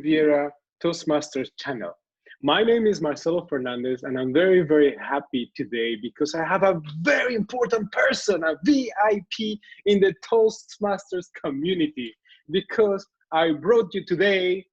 Riviera Toastmasters channel. My name is Marcelo Fernandez, and I'm very, very happy today because I have a very important person, a VIP in the Toastmasters community, because I brought you today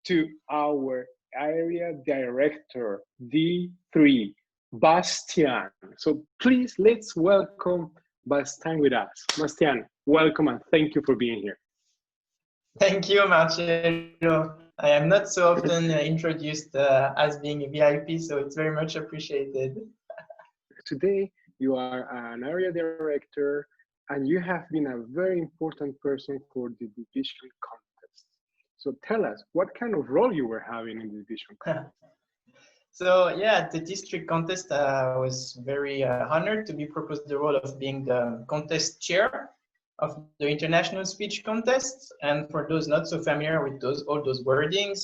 to our area director, D3, Bastien. So please, let's welcome Bastien with us. Bastien, welcome and thank you for being here. Thank you, Marcelo. I am not so often introduced as being a VIP, so it's very much appreciated. Today, you are an area director, and you have been a very important person for the division contest. So tell us, what kind of role you were having in the division contest? So yeah, the district contest, I was very honored to be proposed the role of being the contest chair of the international speech contest. And for those not so familiar with all those wordings,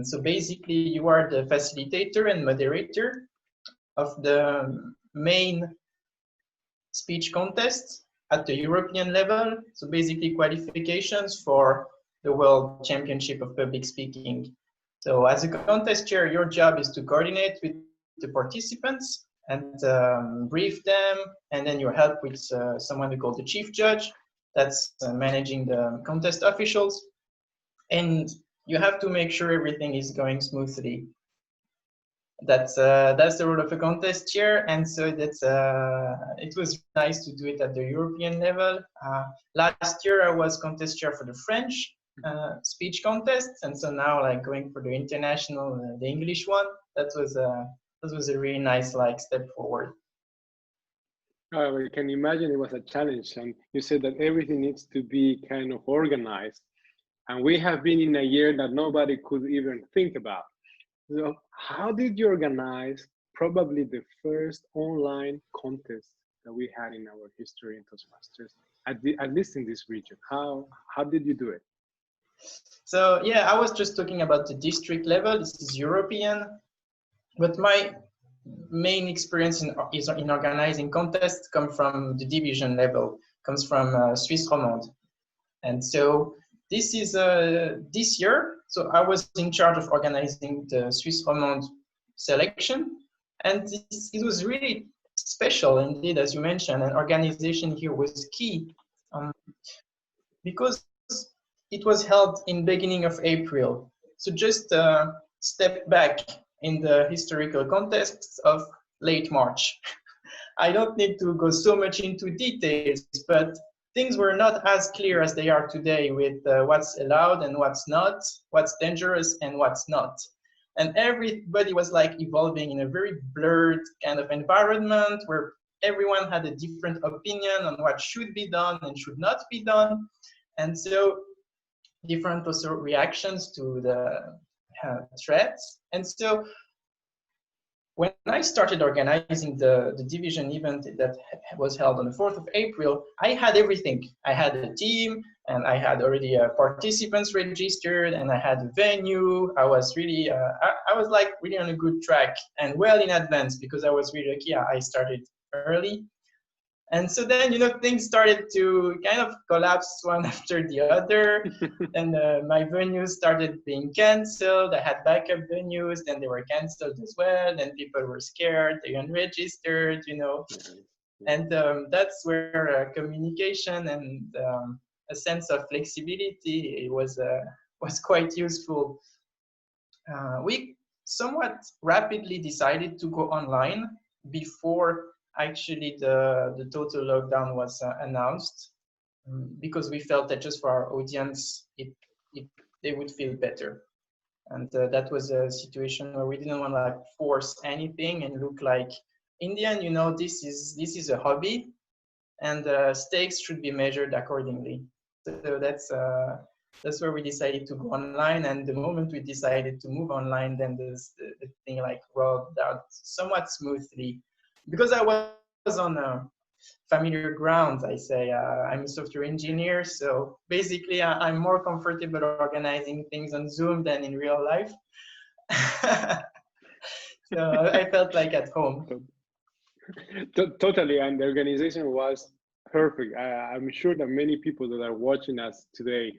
so basically you are the facilitator and moderator of the main speech contest at the European level. So basically qualifications for the World Championship of Public Speaking. So as a contest chair, your job is to coordinate with the participants and brief them, and then you help with someone we call the chief judge, that's managing the contest officials, and you have to make sure everything is going smoothly. That's the role of a contest chair, and so that's it was nice to do it at the European level. Last year I was contest chair for the French speech contest, and so now like going for the international, the English one. That was a really nice like step forward. I can imagine it was a challenge, and you said that everything needs to be kind of organized, and we have been in a year that nobody could even think about. So how did you organize probably the first online contest that we had in our history in Toastmasters, at least in this region? How did you do it? So yeah, I was just talking about the district level. This is European, but my main experience in organizing contests come from the division level, comes from Swiss Romande. And so this is this year. So I was in charge of organizing the Swiss Romande selection, and it was really special indeed, as you mentioned. And organization here was key because it was held in beginning of April. So just step back in the historical context of late March. I don't need to go so much into details, but things were not as clear as they are today with what's allowed and what's not, what's dangerous and what's not. And everybody was like evolving in a very blurred kind of environment where everyone had a different opinion on what should be done and should not be done. And so different also reactions to the threats. And so when I started organizing the division event that was held on the 4th of April, I had everything. I had a team, and I had already participants registered, and I had a venue. I was really, I was like really on a good track and well in advance because I was really lucky. I started early. And so then, you know, things started to kind of collapse one after the other. And my venues started being canceled. I had backup venues, then they were canceled as well. Then people were scared, they unregistered, you know. And that's where communication and a sense of flexibility was quite useful. We somewhat rapidly decided to go online before actually the total lockdown was announced, because we felt that just for our audience they would feel better, and that was a situation where we didn't want to like force anything and look like Indian, you know, this is a hobby, and stakes should be measured accordingly. So that's where we decided to go online, and the moment we decided to move online, then the thing like rolled out somewhat smoothly. Because I was on familiar ground, I say. I'm a software engineer, so basically I'm more comfortable organizing things on Zoom than in real life. So I felt like at home. Totally, and the organization was perfect. I'm sure that many people that are watching us today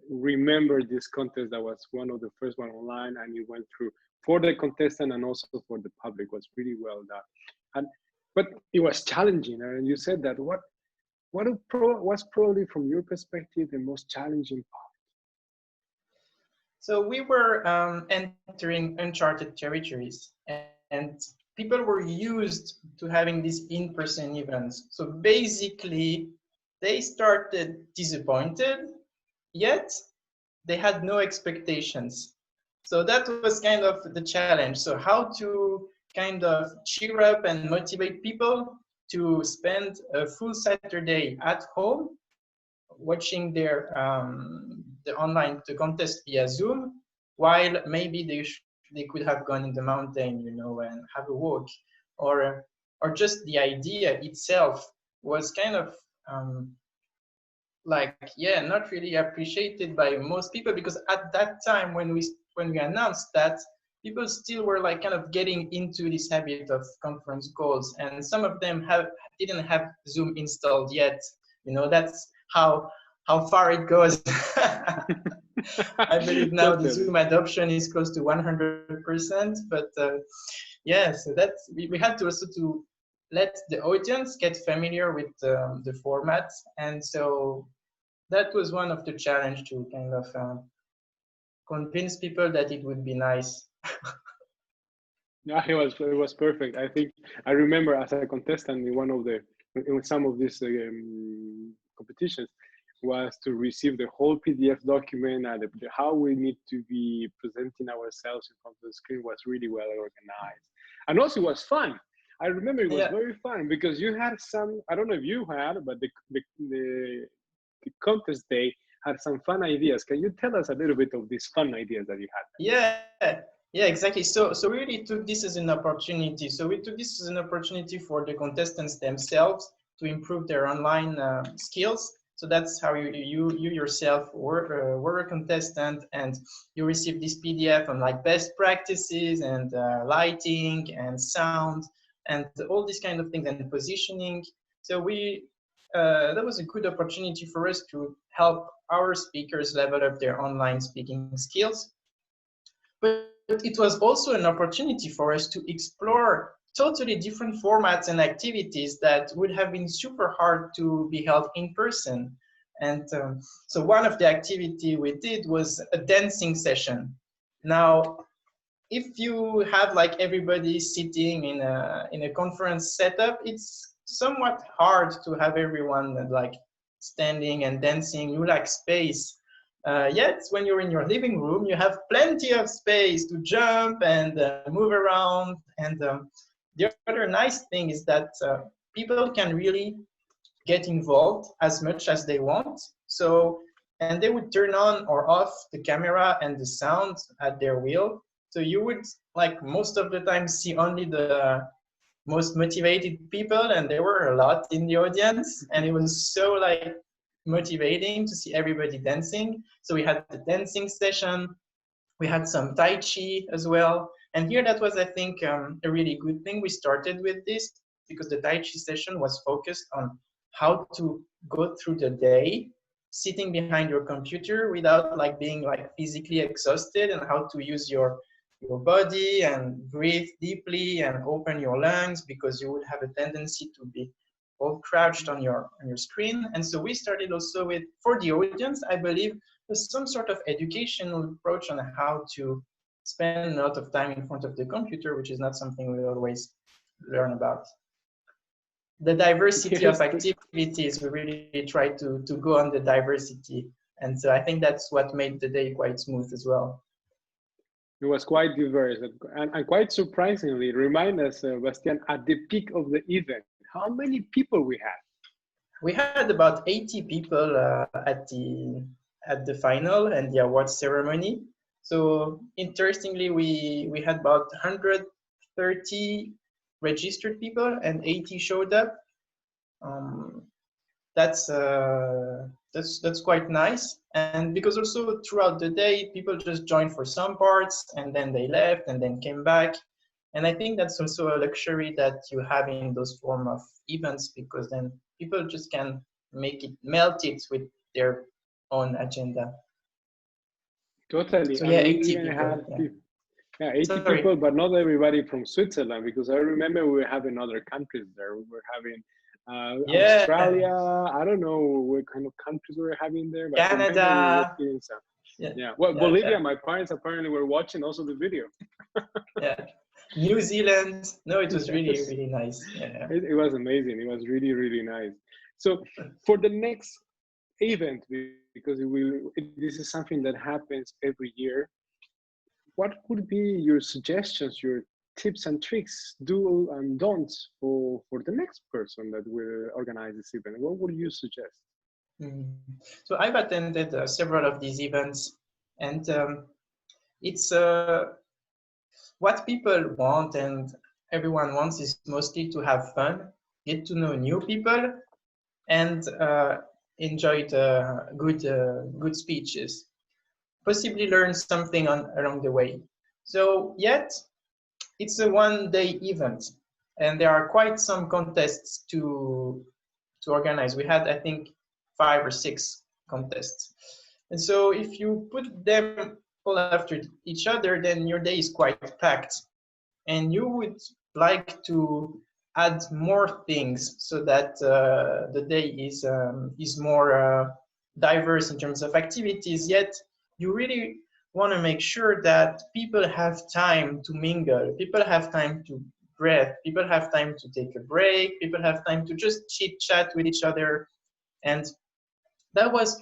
remember this contest that was one of the first one online, and it went through for the contestant and also for the public. Was really well done. And but it was challenging. And you said that was probably from your perspective the most challenging part? So we were entering uncharted territories, and people were used to having these in-person events. So basically, they started disappointed, yet they had no expectations. So that was kind of the challenge. So how to kind of cheer up and motivate people to spend a full Saturday at home watching the contest via Zoom, while maybe they could have gone in the mountain, you know, and have a walk, or just the idea itself was kind of like, yeah, not really appreciated by most people, because at that time when we announced that, people still were like kind of getting into this habit of conference calls, and some of them didn't have Zoom installed yet. You know, that's how far it goes. I believe now the Zoom adoption is close to 100%, but yeah, so that's we had to also to let the audience get familiar with the format, and so that was one of the challenge to kind of convince people that it would be nice. Yeah, it was perfect. I think I remember as a contestant in some of these competitions was to receive the whole PDF document, and how we need to be presenting ourselves in front of the screen was really well organized, and also it was fun. I remember it was very fun because you had some. I don't know if you had, but the contest day had some fun ideas. Can you tell us a little bit of these fun ideas that you had? Yeah, exactly. So we really took this as an opportunity. So we took this as an opportunity for the contestants themselves to improve their online skills. So that's how you yourself were a contestant, and you receive this PDF on like best practices and lighting and sound and all these kind of things and positioning. So that was a good opportunity for us to help our speakers level up their online speaking skills. But it was also an opportunity for us to explore totally different formats and activities that would have been super hard to be held in person. And so one of the activity we did was a dancing session. Now, if you have like everybody sitting in a conference setup, it's somewhat hard to have everyone like standing and dancing. You lack space. Yet when you're in your living room, you have plenty of space to jump and move around. And the other nice thing is that people can really get involved as much as they want. So, and they would turn on or off the camera and the sound at their will. So you would like most of the time see only the most motivated people, and there were a lot in the audience, and it was so like motivating to see everybody dancing. So we had the dancing session, we had some Tai Chi as well. And here that was, I think, a really good thing. We started with this because the Tai Chi session was focused on how to go through the day sitting behind your computer without like being like physically exhausted, and how to use your body and breathe deeply and open your lungs, because you would have a tendency to be all crouched on your screen. And so we started also with, for the audience, I believe, some sort of educational approach on how to spend a lot of time in front of the computer, which is not something we always learn about. The diversity of activities, we really try to go on the diversity. And so I think that's what made the day quite smooth as well. It was quite diverse and quite surprisingly, remind us, Bastien, at the peak of the event, how many people we had? We had about 80 people at the final and the award ceremony. So interestingly, we had about 130 registered people and 80 showed up. That's quite nice. And because also throughout the day, people just joined for some parts and then they left and then came back. And I think that's also a luxury that you have in those form of events, because then people just can melt it with their own agenda. Totally. So And yeah, we 80 even people. had Yeah. yeah, 80 Sorry. people, but not everybody from Switzerland, because I remember we were having other countries there. We were having Yeah, Australia. I don't know what kind of countries we were having there, but I remember we were Canada. getting some. Yeah, Yeah. Well, yeah, Bolivia, yeah, my parents apparently were watching also the video. yeah. New Zealand. No, it was really, Yes. really nice. Yeah. It was amazing. It was really, really nice. So for the next event, because this is something that happens every year, what would be your suggestions, your tips and tricks, do and don'ts for the next person that will organize this event? What would you suggest? Mhm. So I've attended several of these events, and it's what people want, and everyone wants is mostly to have fun, get to know new people, and enjoy the good speeches. Possibly learn something along the way. So yet it's a one-day event, and there are quite some contests to organize. We had, I think, 5 or 6 contests. And so if you put them all after each other, then your day is quite packed. And you would like to add more things so that the day is more diverse in terms of activities, yet you really want to make sure that people have time to mingle, people have time to breathe, people have time to take a break, people have time to just chit chat with each other. And that was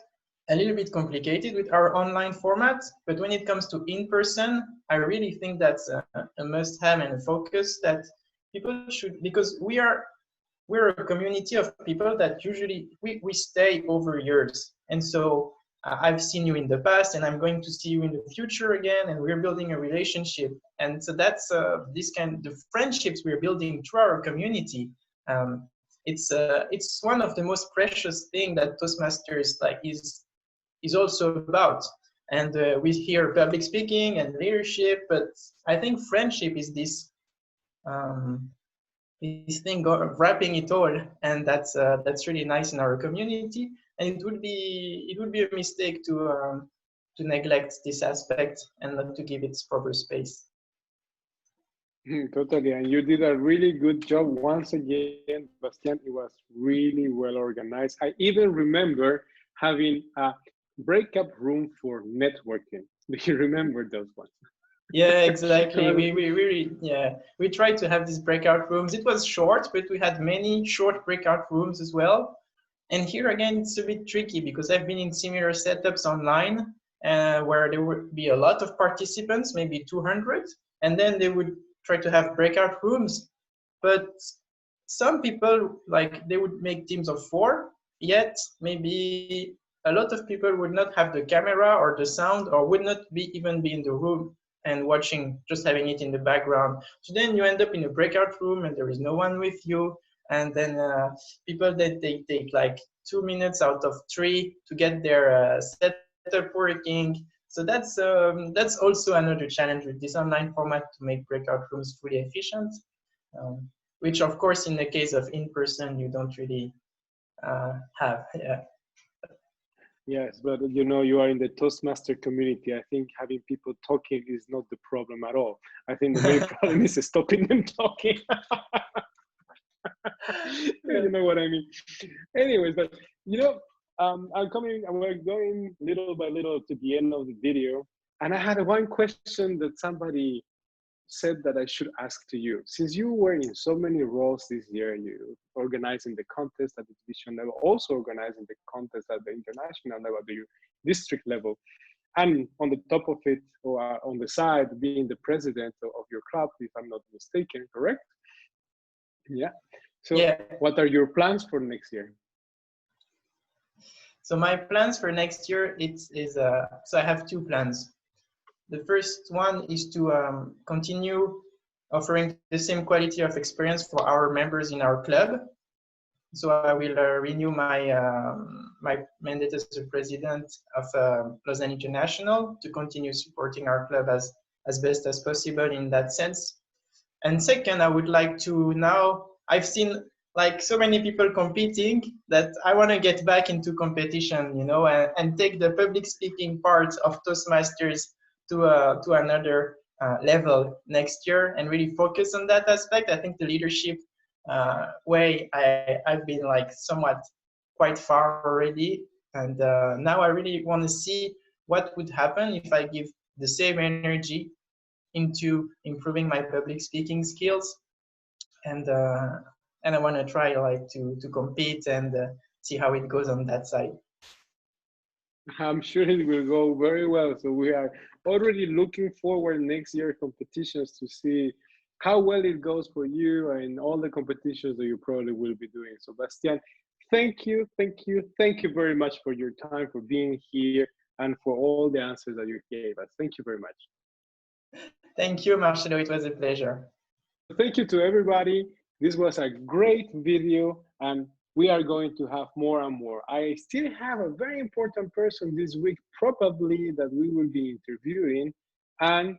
a little bit complicated with our online format, but when it comes to in-person, I really think that's a must-have and a focus that people should, because we're a community of people that usually we stay over years. And so I've seen you in the past and I'm going to see you in the future again, and we're building a relationship. And so that's this kind of friendships we're building through our community. Um, it's one of the most precious thing that Toastmasters is also about. And we hear public speaking and leadership, but I think friendship is this thing wrapping it all, and that's really nice in our community. And it would be a mistake to neglect this aspect and not to give it proper space. Totally, and you did a really good job once again, Bastien. It was really well organized. I even remember having a breakup room for networking. Do you remember those ones? Yeah, exactly. We really, yeah, we tried to have these breakout rooms. It was short, but we had many short breakout rooms as well. And here again, it's a bit tricky because I've been in similar setups online where there would be a lot of participants, maybe 200, and then they would try to have breakout rooms. But some people, like, they would make teams of 4, yet maybe a lot of people would not have the camera or the sound, or would not even be in the room and watching, just having it in the background. So then you end up in a breakout room and there is no one with you. And then people that they take like 2 minutes out of 3 to get their setup working. So that's also another challenge with this online format, to make breakout rooms fully efficient, which of course in the case of in-person you don't really have. Yeah. Yes, but you know, you are in the Toastmaster community. I think having people talking is not the problem at all. I think the main problem is stopping them talking. You know what I mean? Anyways, but you know, we're going little by little to the end of the video. And I had one question that somebody said that I should ask to you. Since you were in so many roles this year, you organizing the contest at the division level, also organizing the contest at the international level, the district level, and on the top of it, or on the side, being the president of your club, if I'm not mistaken, correct? Yeah. So Yeah. what are your plans for next year? So my plans for next year, so I have 2 plans. The first one is to continue offering the same quality of experience for our members in our club. So I will renew my mandate as the president of Lausanne International to continue supporting our club as best as possible in that sense. And second, I would like to now, I've seen like so many people competing that I want to get back into competition, you know, and take the public speaking part of Toastmasters to another level next year and really focus on that aspect. I think the leadership way I've been like somewhat quite far already, and now I really want to see what would happen if I give the same energy into improving my public speaking skills, and I want to try like to compete and see how it goes on that side. I'm sure it will go very well. So we are already looking forward next year competitions to see how well it goes for you and all the competitions that you probably will be doing. So Bastien, thank you very much for your time, for being here, and for all the answers that you gave us. Thank you very much. Thank you, Marcelo. It was a pleasure. Thank you to everybody. This was a great video, and we are going to have more and more. I still have a very important person this week, probably that we will be interviewing, and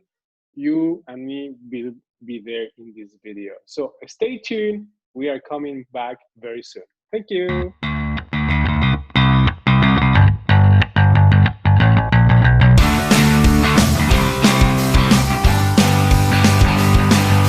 you and me will be there in this video. So stay tuned. We are coming back very soon. Thank you.